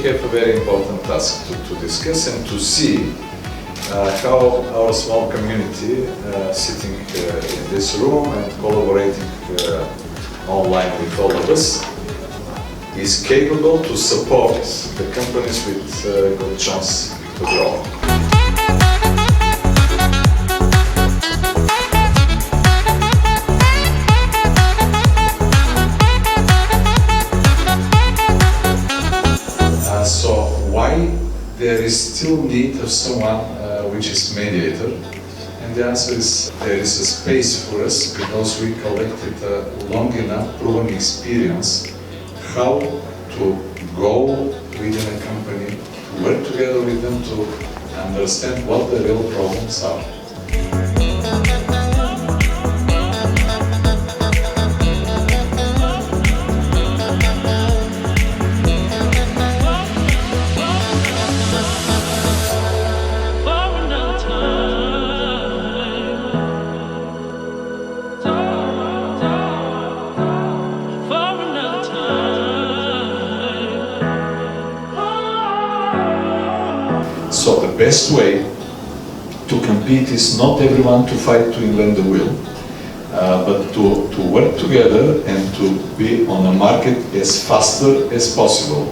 have a very important task to discuss and to see how our small community sitting in this room and collaborating online with all of us is capable to support the companies with a good chance to grow. So why there is still need of someone which is mediator? And the answer is there is a space for us because we collected a long enough proven experience how to go within a company, to work together with them to understand what the real problems are. So the best way to compete is not everyone to fight to invent the wheel, but to work together and to be on the market as faster as possible.